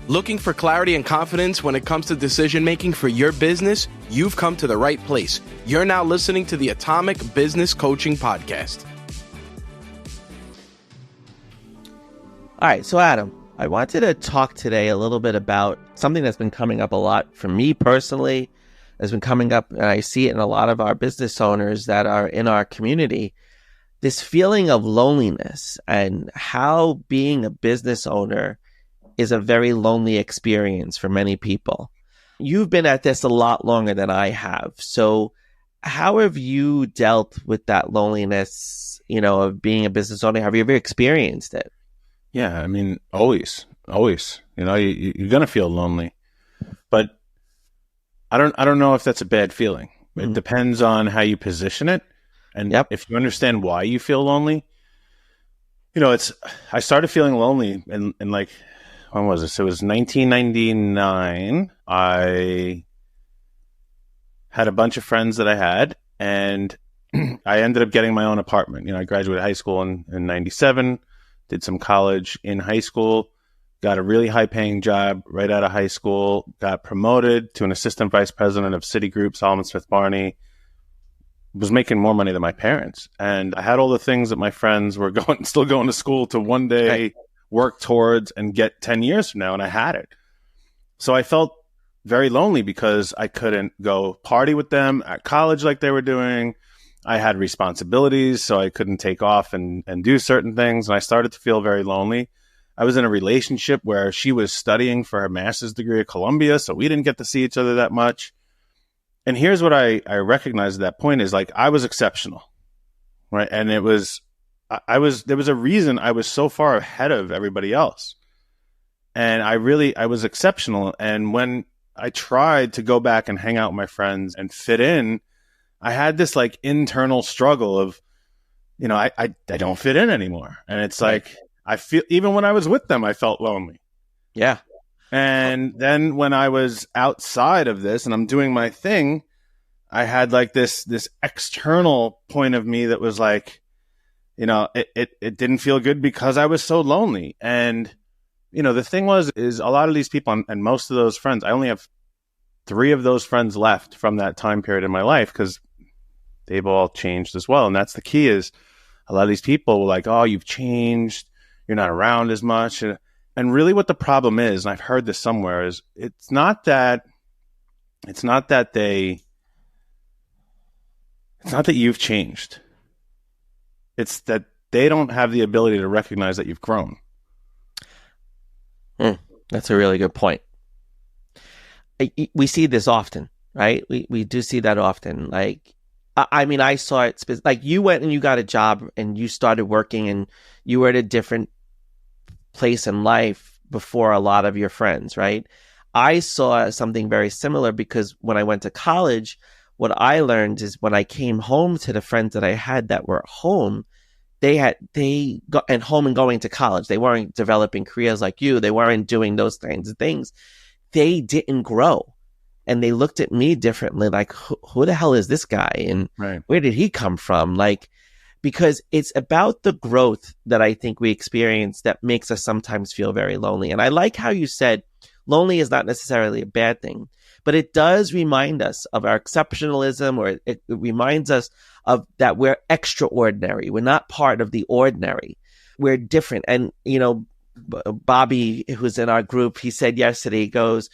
Looking for clarity and confidence when it comes to decision making for your business? You've come to the right place. You're now listening to the Atomic Business Coaching Podcast. All right, so Adam, I wanted to talk today a little bit about something that's been coming up a lot for me personally, has been coming up, and I see it in a lot of our business owners that are in our community, this feeling of loneliness and how being a business owner is a very lonely experience for many people. You've been at this a lot longer than I have. So how have you dealt with that loneliness, of being a business owner? Have you ever experienced it? Yeah, I mean, always. You're going to feel lonely. But I don't know if that's a bad feeling. It depends on how you position it. And if you understand why you feel lonely, I started feeling lonely in like, when was this? It was 1999. I had a bunch of friends that I had, and I ended up getting my own apartment. I graduated high school in 97, did some college in high school, got a really high-paying job right out of high school, got promoted to an assistant vice president of Citigroup, Solomon Smith Barney, was making more money than my parents. And I had all the things that my friends were still going to school to one day work towards and get 10 years from now, and I had it. So I felt very lonely because I couldn't go party with them at college like they were doing. I had responsibilities, so I couldn't take off and do certain things, and I started to feel very lonely. I was in a relationship where she was studying for her master's degree at Columbia, so we didn't get to see each other that much. And here's what I recognized at that point is, like, I was exceptional, right? And there was a reason I was so far ahead of everybody else. And I was exceptional. And when I tried to go back and hang out with my friends and fit in, I had this like internal struggle of, I don't fit in anymore. And it's like, I feel, even when I was with them, I felt lonely. Yeah. And then when I was outside of this and I'm doing my thing, I had like this external point of me that was like, it didn't feel good because I was so lonely. And, the thing is a lot of these people and most of those friends, I only have 3 of those friends left from that time period in my life because they've all changed as well. And that's the key is a lot of these people were like, oh, you've changed. You're not around as much. And really what the problem is, and I've heard this somewhere, is it's not that you've changed. It's that they don't have the ability to recognize that you've grown. That's a really good point. We see this often, right? We do see that often. Like, I saw it, like you went and you got a job and you started working and you were at a different place in life before a lot of your friends, right? I saw something very similar because when I went to college, what I learned is when I came home to the friends that I had that were home, they got and home and going to college. They weren't developing careers like you. They weren't doing those kinds of things. They didn't grow. And they looked at me differently, like, who the hell is this guy? And where did he come from? Like, because it's about the growth that I think we experience that makes us sometimes feel very lonely. And I like how you said lonely is not necessarily a bad thing, but it does remind us of our exceptionalism, or it reminds us of that we're extraordinary. We're not part of the ordinary. We're different. And, Bobby, who's in our group, he said yesterday, he goes,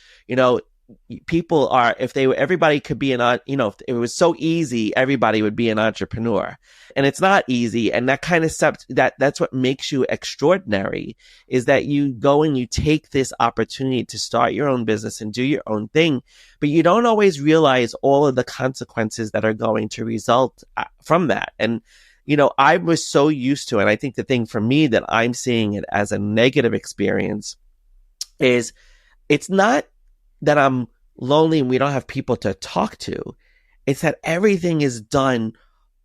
people are, everybody could be if it was so easy, everybody would be an entrepreneur. And it's not easy. And that kind of stuff, that's what makes you extraordinary, is that you go and you take this opportunity to start your own business and do your own thing, but you don't always realize all of the consequences that are going to result from that. And, I was so used to, and I think the thing for me that I'm seeing it as a negative experience is it's not that I'm lonely and we don't have people to talk to. It's that everything is done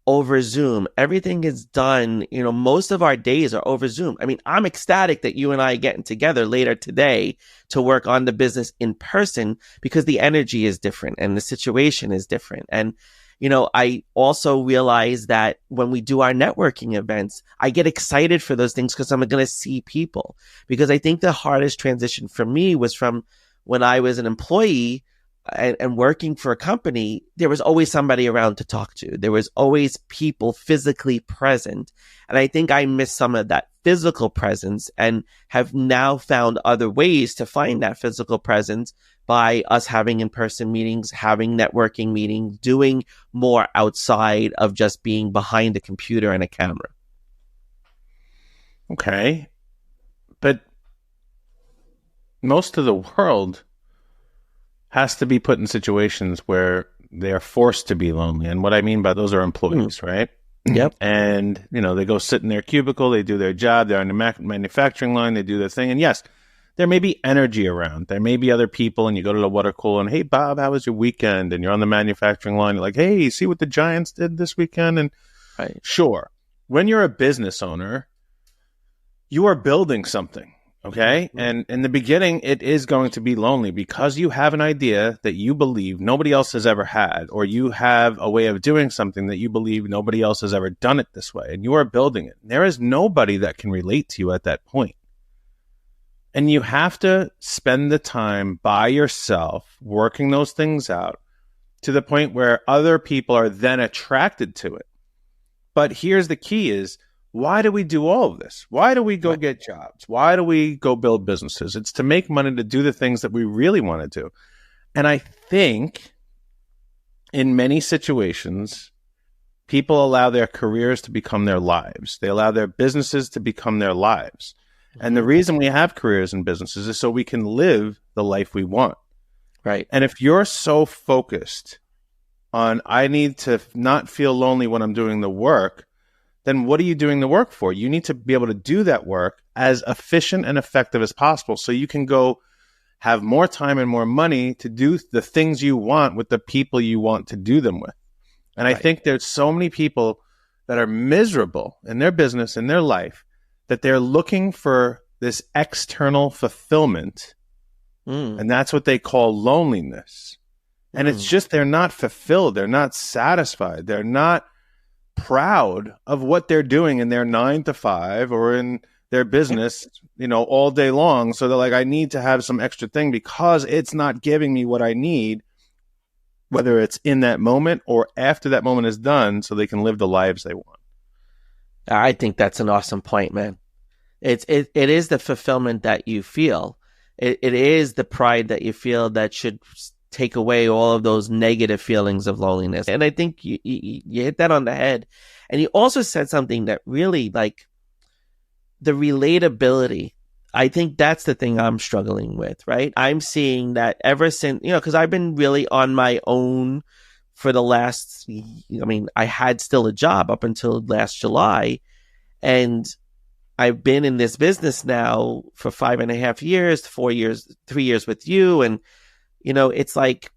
over Zoom. Everything is done, most of our days are over Zoom. I mean, I'm ecstatic that you and I are getting together later today to work on the business in person because the energy is different and the situation is different. And, I also realize that when we do our networking events, I get excited for those things because I'm going to see people. Because I think the hardest transition for me was from when I was an employee and working for a company. There was always somebody around to talk to. There was always people physically present. And I think I missed some of that physical presence and have now found other ways to find that physical presence by us having in-person meetings, having networking meetings, doing more outside of just being behind a computer and a camera. Okay. But most of the world has to be put in situations where they are forced to be lonely. And what I mean by those are employees, right? Yep. And, they go sit in their cubicle, they do their job, they're on the manufacturing line, they do their thing. And yes, there may be energy around. There may be other people, and you go to the water cooler and, hey, Bob, how was your weekend? And you're on the manufacturing line. You're like, hey, see what the Giants did this weekend? And right. Sure, when you're a business owner, you are building something. Okay. Mm-hmm. And in the beginning, it is going to be lonely because you have an idea that you believe nobody else has ever had, or you have a way of doing something that you believe nobody else has ever done it this way. And you are building it. There is nobody that can relate to you at that point. And you have to spend the time by yourself working those things out to the point where other people are then attracted to it. But here's the key is, why do we do all of this? Why do we go get jobs? Why do we go build businesses? It's to make money to do the things that we really want to do. And I think in many situations, people allow their careers to become their lives. They allow their businesses to become their lives. And the reason we have careers and businesses is so we can live the life we want. Right. And if you're so focused on, I need to not feel lonely when I'm doing the work, then what are you doing the work for? You need to be able to do that work as efficient and effective as possible so you can go have more time and more money to do the things you want with the people you want to do them with. And I think there's so many people that are miserable in their business, in their life, that they're looking for this external fulfillment. And that's what they call loneliness. And it's just they're not fulfilled. They're not satisfied. They're not proud of what they're doing in their 9 to 5 or in their business, all day long. So they're like, I need to have some extra thing because it's not giving me what I need, whether it's in that moment or after that moment is done, so they can live the lives they want. I think that's an awesome point, man. It is the fulfillment that you feel. It is the pride that you feel that should take away all of those negative feelings of loneliness. And I think you hit that on the head. And you also said something that really, like, the relatability. I think that's the thing I'm struggling with, right? I'm seeing that ever since, because I've been really on my own for the last, I had still a job up until last July. And I've been in this business now for 5.5 years, 4 years, 3 years with you. And, it's like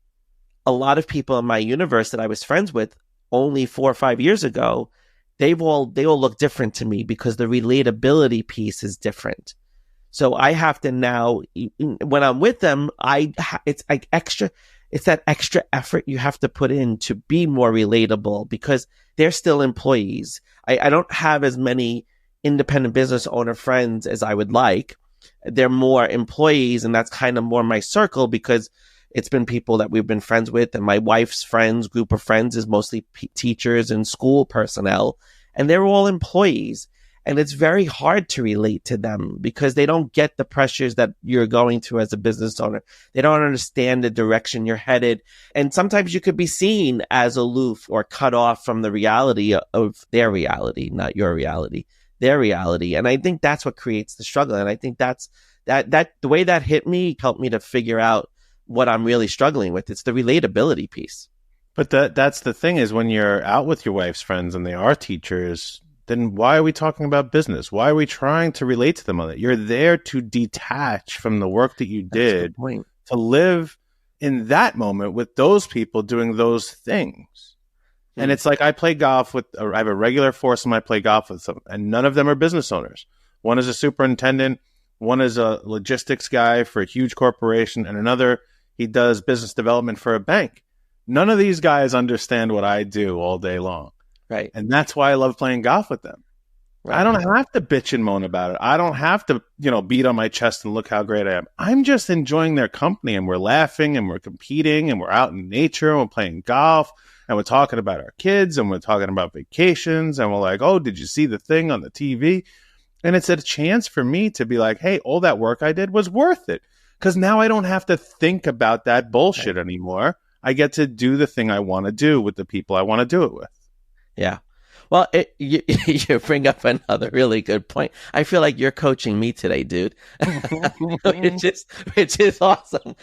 a lot of people in my universe that I was friends with only 4 or 5 years ago, they all look different to me because the relatability piece is different. So I have to now, when I'm with them, it's like it's that extra effort you have to put in to be more relatable because they're still employees. I don't have as many independent business owner friends as I would like. They're more employees, and that's kind of more my circle because it's been people that we've been friends with, and my wife's group of friends is mostly teachers and school personnel, and they're all employees. And it's very hard to relate to them because they don't get the pressures that you're going through as a business owner. They don't understand the direction you're headed. And sometimes you could be seen as aloof or cut off from the reality of their reality, not your reality, their reality. And I think that's what creates the struggle. And I think that's the way that hit me helped me to figure out what I'm really struggling with. It's the relatability piece. But that's the thing is when you're out with your wife's friends and they are teachers, then why are we talking about business? Why are we trying to relate to them on it? You're there to detach from the work that you did to live in that moment with those people doing those things. And it's like I play golf I have a regular foursome I play golf with them, and none of them are business owners. One is a superintendent, one is a logistics guy for a huge corporation, and another, he does business development for a bank. None of these guys understand what I do all day long. Right. And that's why I love playing golf with them. Right. I don't have to bitch and moan about it. I don't have to, beat on my chest and look how great I am. I'm just enjoying their company, and we're laughing and we're competing and we're out in nature and we're playing golf and we're talking about our kids and we're talking about vacations and we're like, oh, did you see the thing on the TV? And it's a chance for me to be like, hey, all that work I did was worth it, because now I don't have to think about that bullshit anymore. I get to do the thing I want to do with the people I want to do it with. Yeah. Well, you bring up another really good point. I feel like you're coaching me today, dude, which is awesome.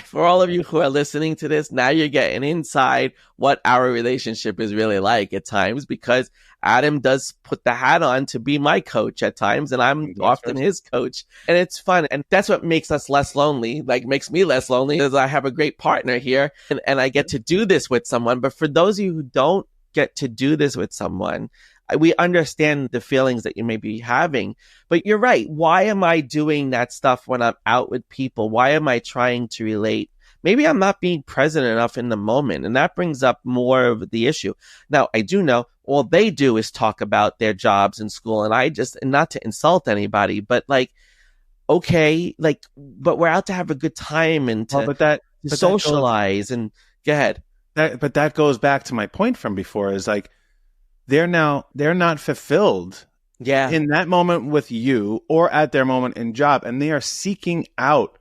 For all of you who are listening to this, now you're getting inside what our relationship is really like at times, because Adam does put the hat on to be my coach at times, and I'm often his coach, and it's fun. And that's what makes us less lonely, makes me less lonely, is I have a great partner here, and I get to do this with someone. But for those of you who don't get to do this with someone, we understand the feelings that you may be having, but you're right. Why am I doing that stuff when I'm out with people? Why am I trying to relate? Maybe I'm not being present enough in the moment, and that brings up more of the issue. Now, I do know all they do is talk about their jobs in school, and not to insult anybody, but okay, but we're out to have a good time and to socialize, and go ahead. But that goes back to my point from before, is they're not fulfilled in that moment with you or at their moment in job, and they are seeking out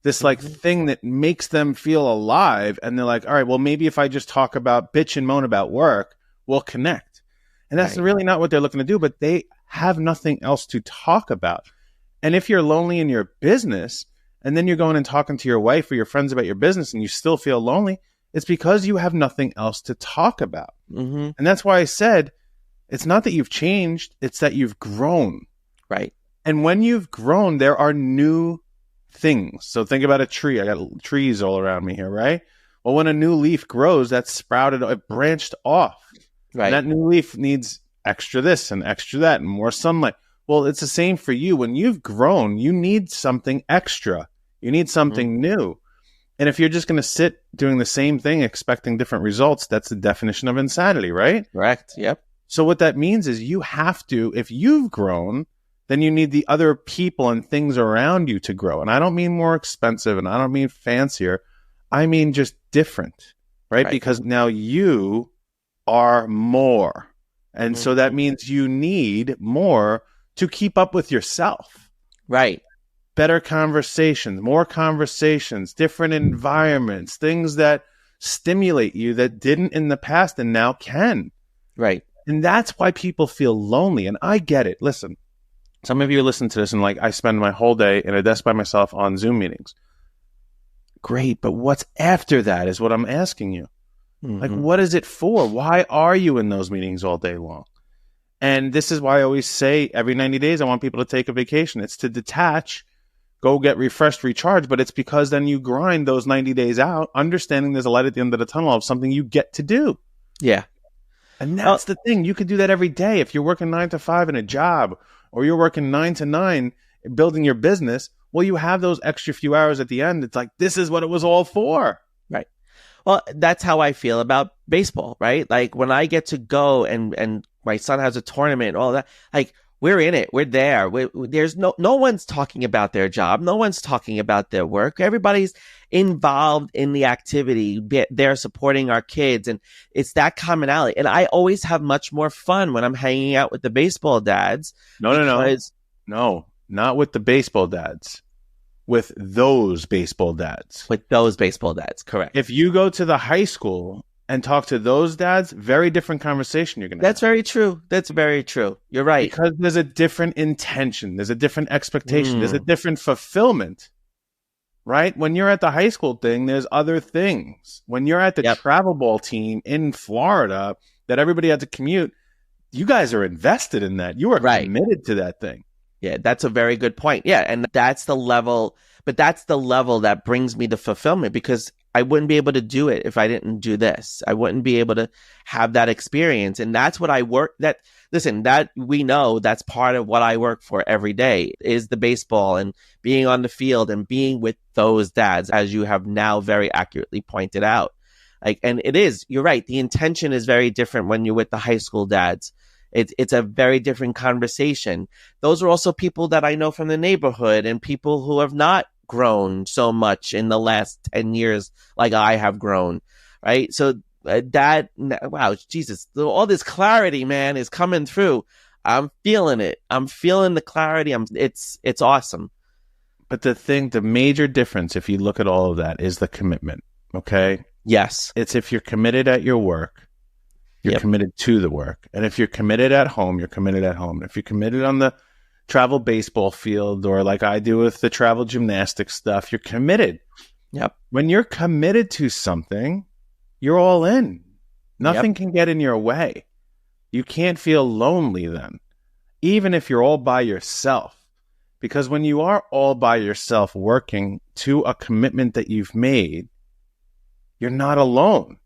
this thing that makes them feel alive, and they're like, all right, well, maybe if I just talk about bitch and moan about work, we'll connect. And that's really not what they're looking to do, but they have nothing else to talk about. And if you're lonely in your business, and then you're going and talking to your wife or your friends about your business, and you still feel lonely, it's because you have nothing else to talk about. And that's why I said, it's not that you've changed, it's that you've grown. Right. And when you've grown, there are new things. So think about a tree. I got trees all around me here, right? Well, when a new leaf grows, that's sprouted, it branched off. Right. And that new leaf needs extra this and extra that and more sunlight. Well, it's the same for you. When you've grown, you need something extra. You need something new. And if you're just going to sit doing the same thing, expecting different results, that's the definition of insanity, right? Correct. Yep. So what that means is you have to, if you've grown, then you need the other people and things around you to grow. And I don't mean more expensive, and I don't mean fancier. I mean just different, right? Because now you are more. And so that means you need more to keep up with yourself. Right. Better conversations, more conversations, different environments, things that stimulate you that didn't in the past and now can. Right. And that's why people feel lonely. And I get it. Listen, some of you listen to this and I spend my whole day in a desk by myself on Zoom meetings. Great. But what's after that is what I'm asking you. What is it for? Why are you in those meetings all day long? And this is why I always say every 90 days, I want people to take a vacation. It's to detach, go get refreshed, recharged, but it's because then you grind those 90 days out, understanding there's a light at the end of the tunnel of something you get to do. Yeah. And that's the thing. You could do that every day. If you're working 9 to 5 in a job, or you're working 9 to 9 building your business, well, you have those extra few hours at the end. It's this is what it was all for. Right. Well, that's how I feel about baseball, right? When I get to go and my son has a tournament, all that, we're in it. We're there. There's no one's talking about their job. No one's talking about their work. Everybody's involved in the activity. They're supporting our kids, and it's that commonality. And I always have much more fun when I'm hanging out with the baseball dads. No, not with the baseball dads. With those baseball dads. With those baseball dads, correct. If you go to the high school and talk to those dads, very different conversation you're going to have. That's very true. That's very true. You're right. Because there's a different intention. There's a different expectation. There's a different fulfillment, right? When you're at the high school thing, there's other things. When you're at the travel ball team in Florida that everybody had to commute, you guys are invested in that. You are committed to that thing. Yeah, that's a very good point. Yeah, and that's the level, but that's the level that brings me to fulfillment, because I wouldn't be able to do it if I didn't do this. I wouldn't be able to have that experience. And that's what I work, that we know that's part of what I work for every day, is the baseball and being on the field and being with those dads, as you have now very accurately pointed out. Like, and it is, you're right. The intention is very different when you're with the high school dads. It's a very different conversation. Those are also people that I know from the neighborhood and people who have not grown so much in the last 10 years like I have grown, right? So wow, Jesus, all this clarity, man, is coming through. I'm feeling it. I'm feeling the clarity. It's awesome. But the major difference, if you look at all of that, is the commitment. Okay? Yes. It's if you're committed at your work, you're committed to the work. And if you're committed at home, you're committed at home. And if you're committed on the travel baseball field, or like I do with the travel gymnastics stuff, you're committed. Yep. When you're committed to something, you're all in. Nothing can get in your way. You can't feel lonely then, even if you're all by yourself. Because when you are all by yourself working to a commitment that you've made, you're not alone.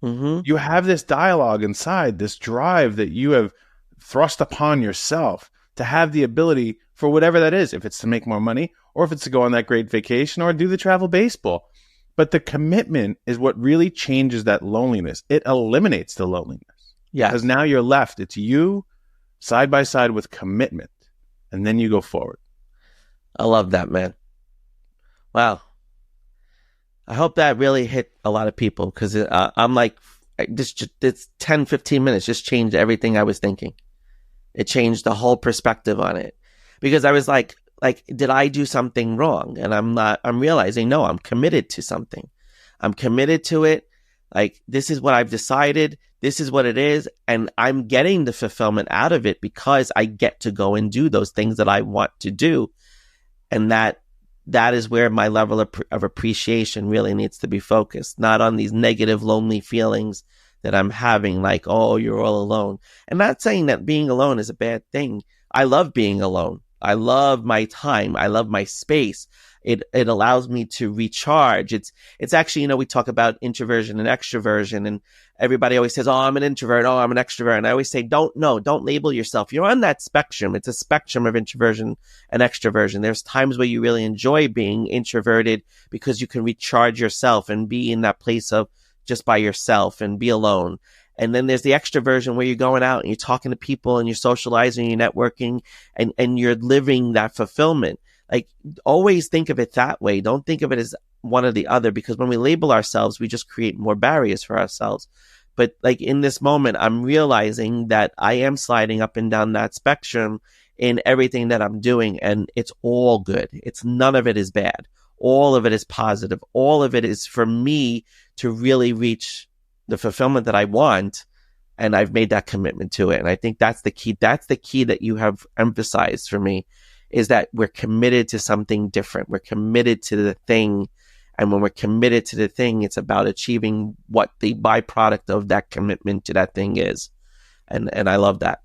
Mm-hmm. You have this dialogue inside, this drive that you have thrust upon yourself to have the ability for whatever that is, if it's to make more money or if it's to go on that great vacation or do the travel baseball. But the commitment is what really changes that loneliness. It eliminates the loneliness. Yeah. Because now you're left. It's you side by side with commitment. And then you go forward. I love that, man. Wow. I hope that really hit a lot of people, because I'm like, this 10, 15 minutes just changed everything I was thinking. It changed the whole perspective on it, because I was like, did I do something wrong? And I'm realizing, no, I'm committed to something. I'm committed to it. Like, this is what I've decided. This is what it is. And I'm getting the fulfillment out of it because I get to go and do those things that I want to do. And that is where my level of appreciation really needs to be focused, not on these negative, lonely feelings that I'm having, like, oh, you're all alone. I'm not saying that being alone is a bad thing. I love being alone. I love my time. I love my space. It allows me to recharge. It's actually, we talk about introversion and extroversion, and everybody always says, oh, I'm an introvert. Oh, I'm an extrovert. And I always say, don't label yourself. You're on that spectrum. It's a spectrum of introversion and extroversion. There's times where you really enjoy being introverted because you can recharge yourself and be in that place of just by yourself and be alone. And then there's the extroversion where you're going out and you're talking to people and you're socializing, you're networking, and you're living that fulfillment. Like, always think of it that way. Don't think of it as one or the other, because when we label ourselves, we just create more barriers for ourselves. But like, in this moment, I'm realizing that I am sliding up and down that spectrum in everything that I'm doing, and it's all good. None of it is bad. All of it is positive. All of it is for me to really reach the fulfillment that I want. And I've made that commitment to it. And I think that's the key. That's the key that you have emphasized for me, is that we're committed to something different. We're committed to the thing. And when we're committed to the thing, it's about achieving what the byproduct of that commitment to that thing is. And I love that.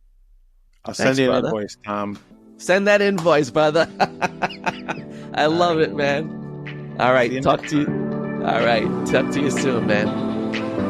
I'll send you an invoice, Tom. Send that invoice, brother. I love it, man. All right. Talk to you. All right. Talk to you soon, man.